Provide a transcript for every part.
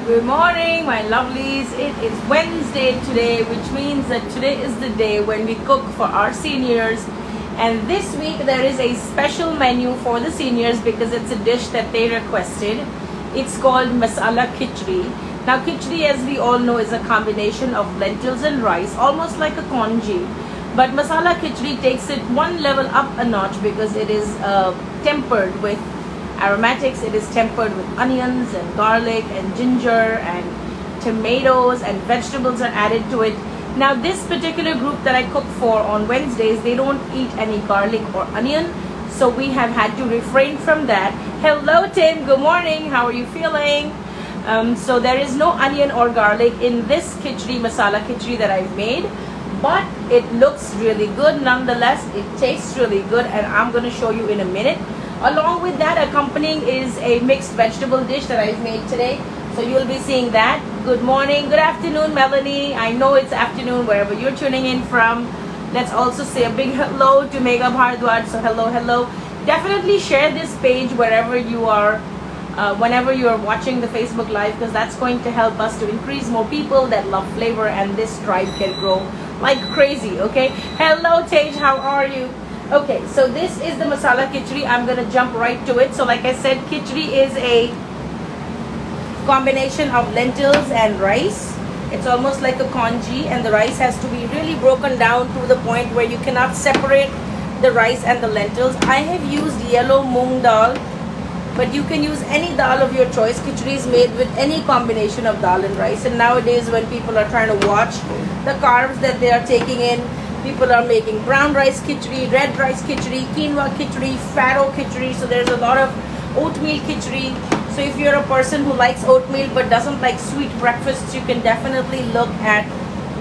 Good morning, my lovelies. It is Wednesday today, which means that today is the day when we cook for our seniors. And this week there is a special menu for the seniors because it's a dish that they requested. It's called Masala Khichdi. Now, khichdi, as we all know, is a combination of lentils and rice, almost like a congee. But Masala Khichdi takes it one level up a notch because it is tempered with aromatics. It is tempered with onions and garlic and ginger and tomatoes, and vegetables are added to it. Now, this particular group that I cook for on Wednesdays, they don't eat any garlic or onion, so we have had to refrain from that. Hello Tim, good morning, how are you feeling? So there is no onion or garlic in this khichdi, masala khichdi that I've made, but it looks really good nonetheless. It tastes really good, and I'm going to show you in a minute. Along with that, accompanying is a mixed vegetable dish that I've made today. So you'll be seeing that. Good morning, good afternoon, Melanie. I know it's afternoon wherever you're tuning in from. Let's also say a big hello to Megha Bhardwaj. So hello. Definitely share this page wherever you are, whenever you are watching the Facebook Live, because that's going to help us to increase more people that love flavor, and this tribe can grow like crazy, okay? Hello, Tej, how are you? Okay, so this is the masala khichdi. I'm gonna jump right to it. So like I said, khichdi is a combination of lentils and rice. It's almost like a congee, and the rice has to be really broken down to the point where you cannot separate the rice and the lentils. I have used yellow moong dal, but you can use any dal of your choice. Khichdi is made with any combination of dal and rice, and nowadays when people are trying to watch the carbs that they are taking in, people are making brown rice khichdi, red rice khichdi, quinoa khichdi, farro khichdi. So there's a lot of oatmeal khichdi. So if you're a person who likes oatmeal but doesn't like sweet breakfasts, you can definitely look at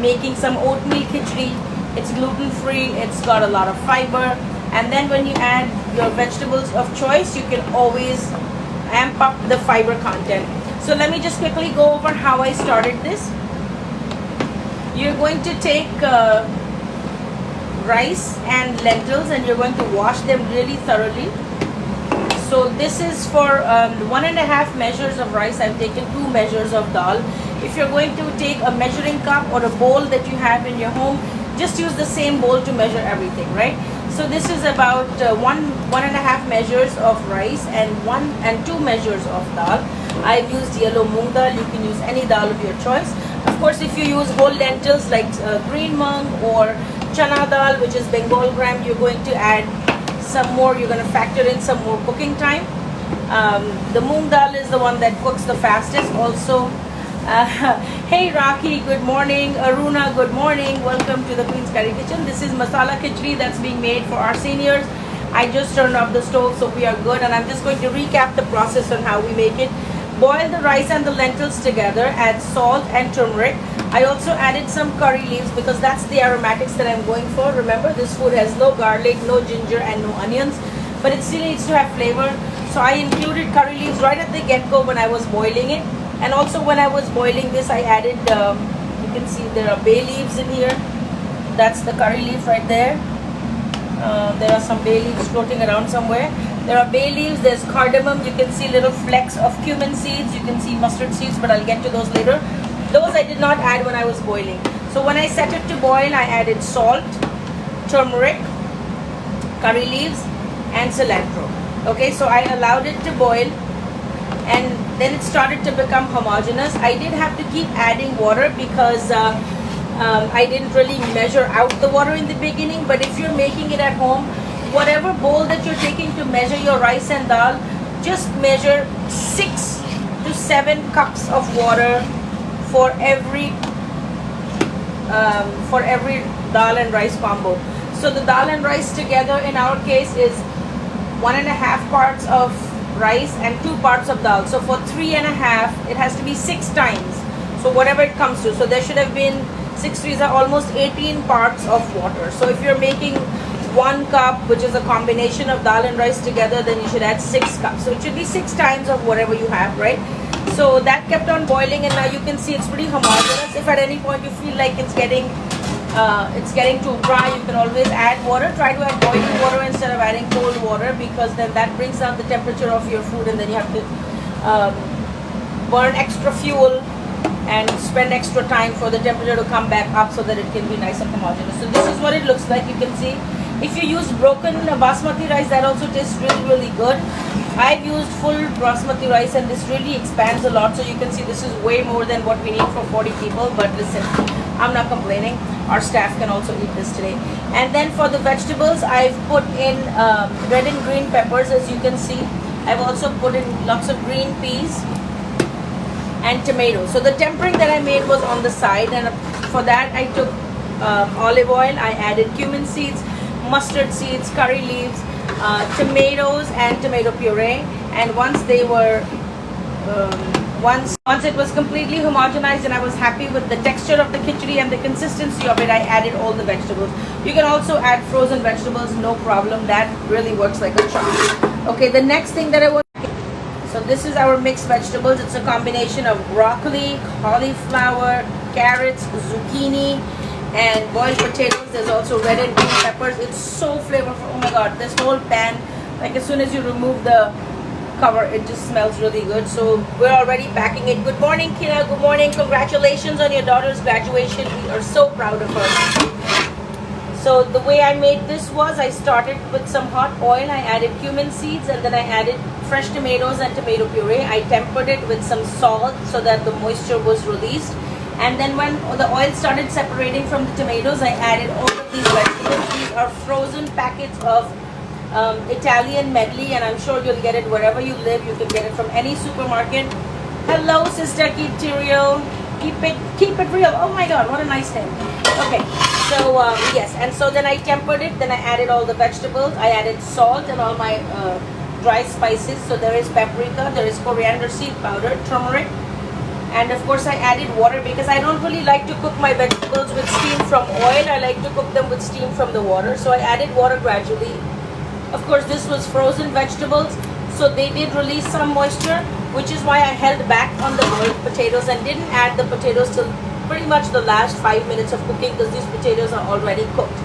making some oatmeal khichdi. It's gluten free, it's got a lot of fiber, and then when you add your vegetables of choice, you can always amp up the fiber content. So let me just quickly go over how I started this. You're going to take rice and lentils, and you're going to wash them really thoroughly. So this is for 1.5 measures of rice. I've taken 2 measures of dal. If you're going to take a measuring cup or a bowl that you have in your home, just use the same bowl to measure everything, right? So this is about 1.5 measures of rice and 2 measures of dal. I've used yellow moong dal. You can use any dal of your choice. Of course, if you use whole lentils like green mung or chana dal, which is Bengal gram, you're going to add some more. You're going to factor in some more cooking time. The moong dal is the one that cooks the fastest also. Hey Raki, good morning. Aruna, good morning. Welcome to the Queen's Curry Kitchen. This is masala khichdi that's being made for our seniors. I just turned off the stove, so we are good, and I'm just going to recap the process on how we make it. Boil the rice and the lentils together, add salt and turmeric. I also added some curry leaves because that's the aromatics that I'm going for. Remember, this food has no garlic, no ginger, and no onions, but it still needs to have flavor. So I included curry leaves right at the get-go when I was boiling it. And also when I was boiling this, I added, you can see there are bay leaves in here. That's the curry leaf right there. There are some bay leaves floating around somewhere. There are bay leaves, there's cardamom, you can see little flecks of cumin seeds, you can see mustard seeds, but I'll get to those later. Those I did not add when I was boiling. So when I set it to boil, I added salt, turmeric, curry leaves, and cilantro. Okay, so I allowed it to boil, and then it started to become homogeneous. I did have to keep adding water because I didn't really measure out the water in the beginning, but if you're making it at home, whatever bowl that you're taking to measure your rice and dal, just measure 6 to 7 cups of water for every dal and rice combo. So the dal and rice together in our case is 1.5 parts of rice and 2 parts of dal. So for 3.5, it has to be 6 times. So whatever it comes to. So there should have been 6 3s are almost 18 parts of water. So if you're making 1 cup, which is a combination of dal and rice together, then you should add 6 cups. So it should be 6 times of whatever you have, right? So that kept on boiling, and now you can see it's pretty homogeneous. If at any point you feel like it's getting too dry, you can always add water. Try to add boiling water instead of adding cold water, because then that brings down the temperature of your food, and then you have to burn extra fuel and spend extra time for the temperature to come back up so that it can be nice and homogeneous. So this is what it looks like. You can see if you use broken basmati rice, that also tastes really good. I've used full basmati rice and this really expands a lot. So you can see this is way more than what we need for 40 people. But listen, I'm not complaining. Our staff can also eat this today. And then for the vegetables, I've put in red and green peppers, as you can see. I've also put in lots of green peas and tomatoes. So the tempering that I made was on the side, and for that I took olive oil. I added cumin seeds, mustard seeds, curry leaves, tomatoes and tomato puree. And once they were once it was completely homogenized and I was happy with the texture of the khichdi and the consistency of it, I added all the vegetables. You can also add frozen vegetables, no problem. That really works like a charm. Okay, the next thing that I want. So this is our mixed vegetables. It's a combination of broccoli, cauliflower, carrots, zucchini, and boiled potatoes. There's also red and green peppers. It's so flavorful. Oh my god, this whole pan, like as soon as you remove the cover, it just smells really good. So we're already packing it. Good morning, Kina. Good morning. Congratulations on your daughter's graduation. We are so proud of her. So the way I made this was I started with some hot oil. I added cumin seeds and then I added fresh tomatoes and tomato puree. I tempered it with some salt so that the moisture was released. And then when the oil started separating from the tomatoes, I added all of these vegetables. These are frozen packets of Italian medley, and I'm sure you'll get it wherever you live. You can get it from any supermarket. Hello, Sister Keep Real. Keep it real. Oh my god, what a nice name. Okay, so yes, and so then I tempered it. Then I added all the vegetables. I added salt and all my dry spices. So there is paprika, there is coriander seed powder, turmeric, and of course I added water because I don't really like to cook my vegetables with steam from oil. I like to cook them with steam from the water. So I added water gradually. Of course, this was frozen vegetables, so they did release some moisture, which is why I held back on the boiled potatoes and didn't add the potatoes till pretty much the last 5 minutes of cooking because these potatoes are already cooked.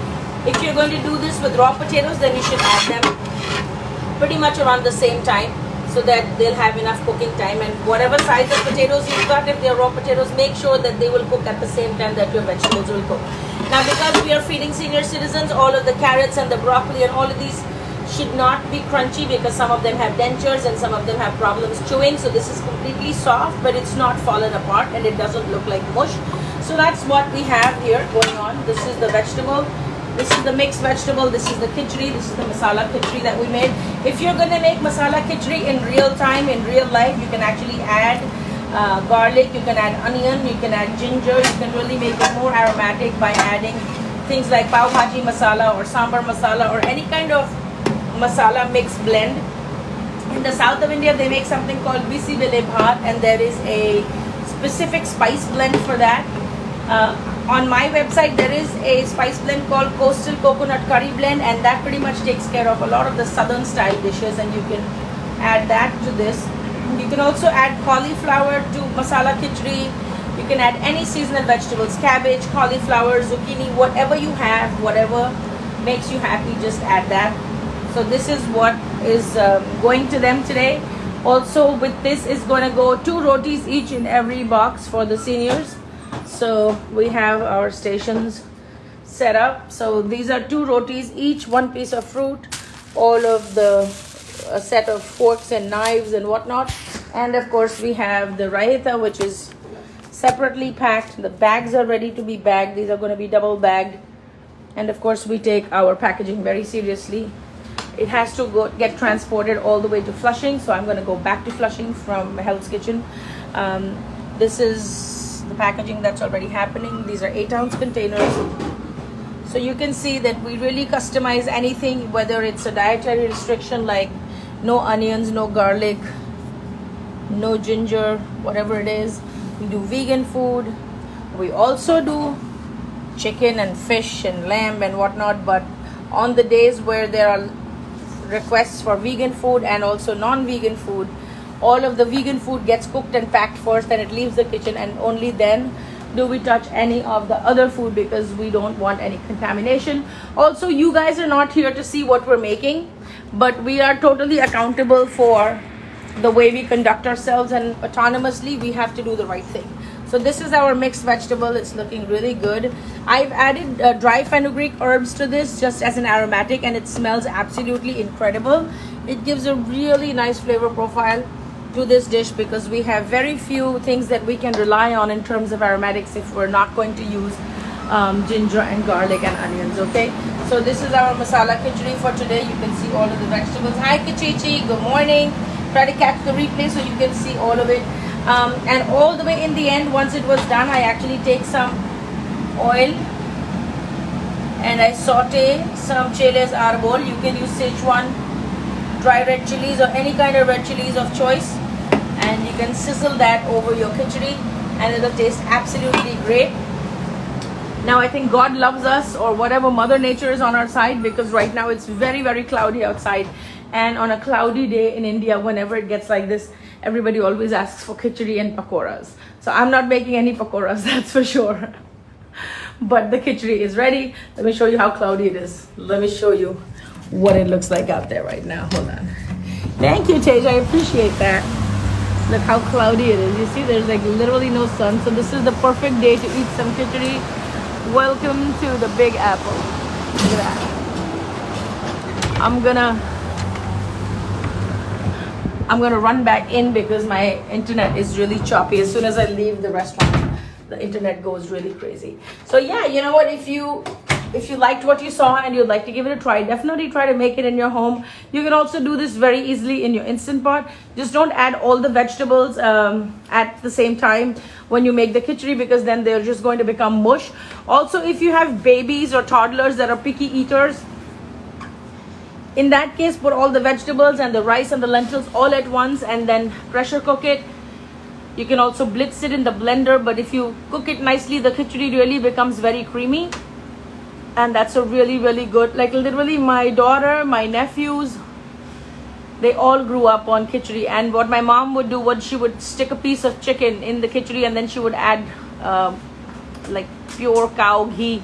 If you're going to do this with raw potatoes, then you should add them pretty much around the same time so that they'll have enough cooking time. And whatever size of potatoes you've got, if they're raw potatoes, make sure that they will cook at the same time that your vegetables will cook. Now, because we are feeding senior citizens, all of the carrots and the broccoli and all of these should not be crunchy because some of them have dentures and some of them have problems chewing. So this is completely soft, but it's not fallen apart and it doesn't look like mush. So that's what we have here going on. This is the vegetable. This is the mixed vegetable. This is the khichdi. This is the masala khichdi that we made. If you're going to make masala khichdi in real time, in real life, you can actually add garlic, you can add onion, you can add ginger. You can really make it more aromatic by adding things like pav bhaji masala or sambar masala or any kind of masala mix blend. In the south of India, they make something called bisi bele bhat, and there is a specific spice blend for that. On my website, there is a spice blend called Coastal Coconut Curry Blend, and that pretty much takes care of a lot of the southern style dishes, and you can add that to this. You can also add cauliflower to masala khichdi. You can add any seasonal vegetables, cabbage, cauliflower, zucchini, whatever you have, whatever makes you happy, just add that. So this is what is going to them today. Also with this is going to go 2 rotis each in every box for the seniors. So we have our stations set up. So these are 2 rotis each, 1 piece of fruit, all of the a set of forks and knives and whatnot. And of course we have the raita, which is separately packed. The bags are ready to be bagged. These are going to be double bagged. And of course we take our packaging very seriously. It has to get transported all the way to Flushing, so I'm going to go back to Flushing from Hell's Kitchen. This is the packaging that's already happening. These are 8-ounce containers. So you can see that we really customize anything, whether it's a dietary restriction like no onions, no garlic, no ginger, whatever it is. We do vegan food. We also do chicken and fish and lamb and whatnot, but on the days where there are requests for vegan food and also non-vegan food, all of the vegan food gets cooked and packed first, and it leaves the kitchen, and only then do we touch any of the other food because we don't want any contamination. Also, you guys are not here to see what we're making, but we are totally accountable for the way we conduct ourselves and autonomously, we have to do the right thing. So this is our mixed vegetable. It's looking really good. I've added dry fenugreek herbs to this just as an aromatic, and it smells absolutely incredible. It gives a really nice flavor profile to this dish because we have very few things that we can rely on in terms of aromatics if we're not going to use ginger and garlic and onions. Okay, so this is our masala khichdi for today. You can see all of the vegetables. Hi Kachichi, good morning. Try to catch the replay so you can see all of it. And all the way in the end, once it was done, I actually take some oil and I saute some chiles arbol. You can use Sichuan dry red chilies or any kind of red chilies of choice, and you can sizzle that over your khichdi and it'll taste absolutely great. Now I think God loves us, or whatever, Mother Nature is on our side, because right now it's very, very cloudy outside, and on a cloudy day in India, whenever it gets like this, everybody always asks for khichdi and pakoras. So I'm not making any pakoras, that's for sure. But the khichdi is ready. Let me show you how cloudy it is. Let me show you what it looks like out there right now. Hold on. Thank you, Tej. I appreciate that. Look how cloudy it is. You see, there's like literally no sun. So this is the perfect day to eat some khichdi. Welcome to the Big Apple. Look at that. I'm gonna run back in because my internet is really choppy. As soon as I leave the restaurant, the internet goes really crazy. So yeah, you know what, if you liked what you saw and you'd like to give it a try, definitely try to make it in your home. You can also do this very easily in your Instant Pot. Just don't add all the vegetables at the same time when you make the khichdi, because then they're just going to become mush. Also, if you have babies or toddlers that are picky eaters, in that case, put all the vegetables and the rice and the lentils all at once and then pressure cook it. You can also blitz it in the blender, but if you cook it nicely, the khichdi really becomes very creamy. And that's a really, really good, like literally my daughter, my nephews, they all grew up on khichdi. And what my mom would do was she would stick a piece of chicken in the khichdi, and then she would add like pure cow ghee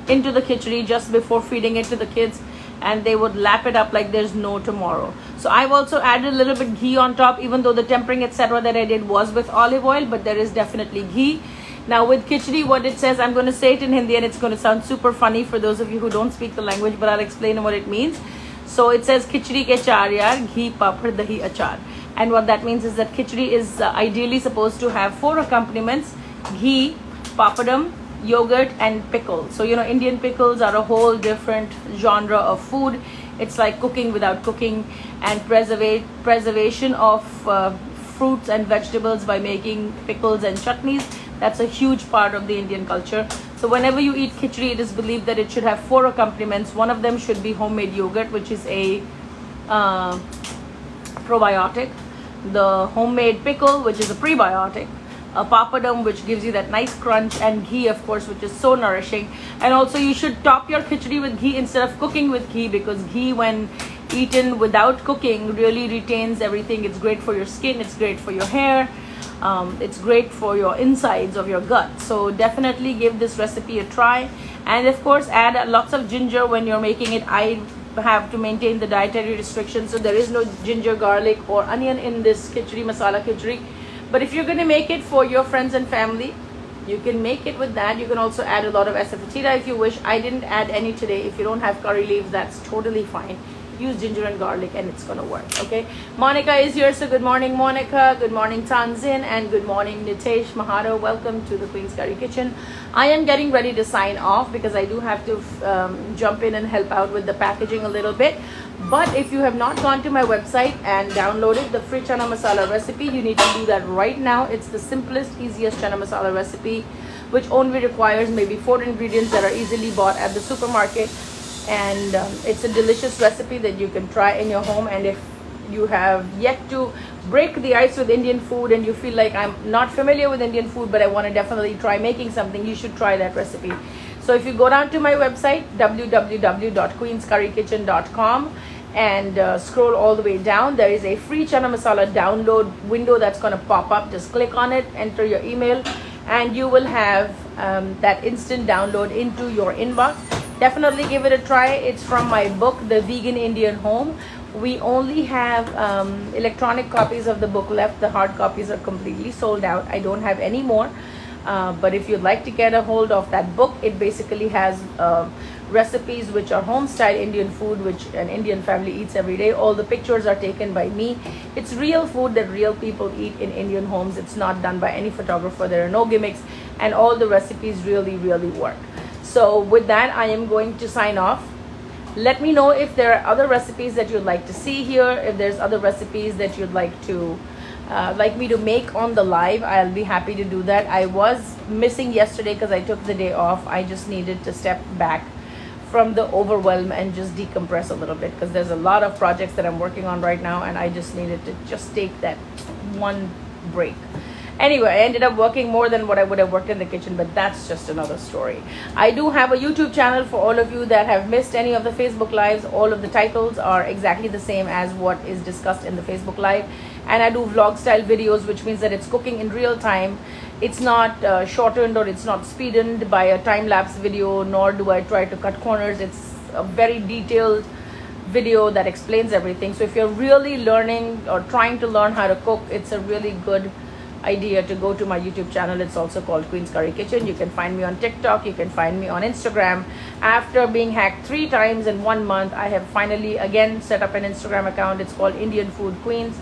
into the khichdi just before feeding it to the kids, and they would lap it up like there's no tomorrow. So I've also added a little bit ghee on top, even though the tempering etc. that I did was with olive oil, but there is definitely ghee. Now with khichdi, what it says, I'm going to say it in Hindi and it's going to sound super funny for those of you who don't speak the language, but I'll explain what it means. So it says khichdi ke char yaar, ghee, papad, dahi, achar. And what that means is that khichdi is ideally supposed to have 4 accompaniments: ghee, papadam, yogurt and pickle. So you know, Indian pickles are a whole different genre of food. It's like cooking without cooking, and preservation of fruits and vegetables by making pickles and chutneys. That's a huge part of the Indian culture. So whenever you eat khichdi, it is believed that it should have 4 accompaniments. One of them should be homemade yogurt, which is a probiotic, the homemade pickle, which is a prebiotic, a papadam, which gives you that nice crunch, and ghee, of course, which is so nourishing. And also you should top your khichdi with ghee instead of cooking with ghee, because ghee, when eaten without cooking, really retains everything. It's great for your skin, it's great for your hair, it's great for your insides of your gut. So definitely give this recipe a try, and of course add lots of ginger when you're making it. I have to maintain the dietary restrictions, so there is no ginger, garlic or onion in this khichdi, masala khichdi. But if you're going to make it for your friends and family, you can make it with that. You can also add a lot of asafoetida if you wish. I didn't add any today. If you don't have curry leaves, that's totally fine. Use ginger and garlic and it's gonna work. Okay, Monica is here, so good morning Monica, good morning Tanzin, and good morning Nitesh Maharo. Welcome to the Queen's Curry Kitchen. I am getting ready to sign off because I do have to jump in and help out with the packaging a little bit. But if you have not gone to my website and downloaded the free chana masala recipe, you need to do that right now. It's the simplest, easiest chana masala recipe, which only requires maybe 4 ingredients that are easily bought at the supermarket. And it's a delicious recipe that you can try in your home. And if you have yet to break the ice with Indian food and you feel like, I'm not familiar with Indian food but I want to definitely try making something, you should try that recipe. So if you go down to my website www.queenscurrykitchen.com and scroll all the way down, there is a free chana masala download window that's going to pop up. Just click on it, enter your email, and you will have that instant download into your inbox. Definitely give it a try. It's from my book, The Vegan Indian Home, We only have electronic copies of the book left. The hard copies are completely sold out. I don't have any more. But if you'd like to get a hold of that book, it basically has recipes which are home style Indian food, which an Indian family eats every day. All the pictures are taken by me. It's real food that real people eat in Indian homes. It's not done by any photographer. There are no gimmicks, and all the recipes really, really work. So with that, I am going to sign off. Let me know if there are other recipes that you'd like to see here. If there's other recipes that you'd like me to make on the live, I'll be happy to do that. I was missing yesterday because I took the day off. I just needed to step back from the overwhelm and just decompress a little bit, because there's a lot of projects that I'm working on right now, and I just needed to just take that one break. Anyway, I ended up working more than what I would have worked in the kitchen, but that's just another story. I do have a YouTube channel for all of you that have missed any of the Facebook lives. All of the titles are exactly the same as what is discussed in the Facebook live. And I do vlog style videos, which means that it's cooking in real time. It's not shortened or it's not speeded by a time-lapse video, nor do I try to cut corners. It's a very detailed video that explains everything. So if you're really learning or trying to learn how to cook, it's a really good idea to go to my YouTube channel. It's also called Queen's Curry Kitchen. You can find me on TikTok. You can find me on Instagram. After being hacked 3 times in 1 month, I have finally again set up an Instagram account. It's called Indian Food Queens.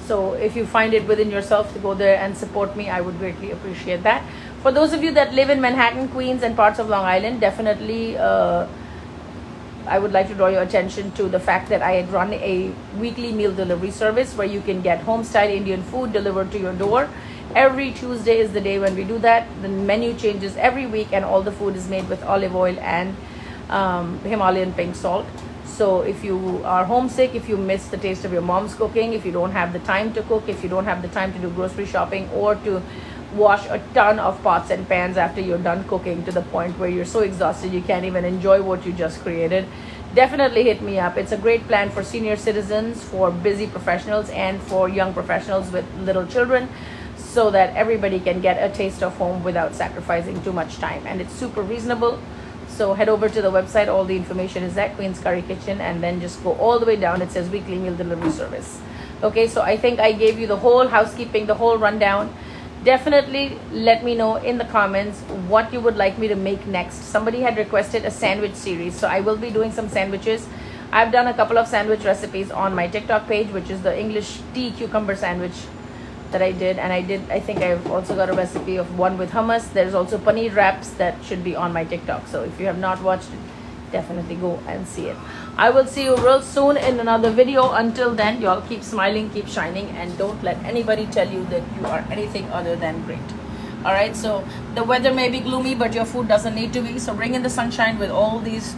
So if you find it within yourself to go there and support me, I would greatly appreciate that. For those of you that live in Manhattan, Queens, and parts of Long Island, definitely I would like to draw your attention to the fact that I had run a weekly meal delivery service where you can get home style Indian food delivered to your door. Every Tuesday is the day when we do that. The menu changes every week, and all the food is made with olive oil and Himalayan pink salt. So if you are homesick, if you miss the taste of your mom's cooking, if you don't have the time to cook, if you don't have the time to do grocery shopping or to wash a ton of pots and pans after you're done cooking to the point where you're so exhausted you can't even enjoy what you just created, definitely hit me up. It's a great plan for senior citizens, for busy professionals, and for young professionals with little children, so that everybody can get a taste of home without sacrificing too much time. And it's super reasonable. So head over to the website. All the information is at Queen's Curry Kitchen, and then just go all the way down. It says weekly meal delivery service. Okay, so I think I gave you the whole housekeeping, the whole rundown. Definitely let me know in the comments what you would like me to make next. Somebody had requested a sandwich series, so I will be doing some sandwiches. I've done a couple of sandwich recipes on my TikTok page, which is the English tea cucumber sandwich that I did. And I think I've also got a recipe of one with hummus. There's also paneer wraps that should be on my TikTok. So if you have not watched it, definitely go and see it. I will see you real soon in another video. Until then, y'all keep smiling, keep shining, and don't let anybody tell you that you are anything other than great. All right, so the weather may be gloomy, but your food doesn't need to be. So bring in the sunshine with all these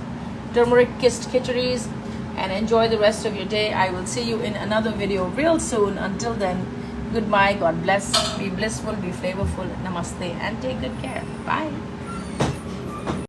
turmeric kissed khicharis and enjoy the rest of your day. I will see you in another video real soon. Until then, goodbye, God bless, be blissful, be flavorful, namaste, and take good care. Bye.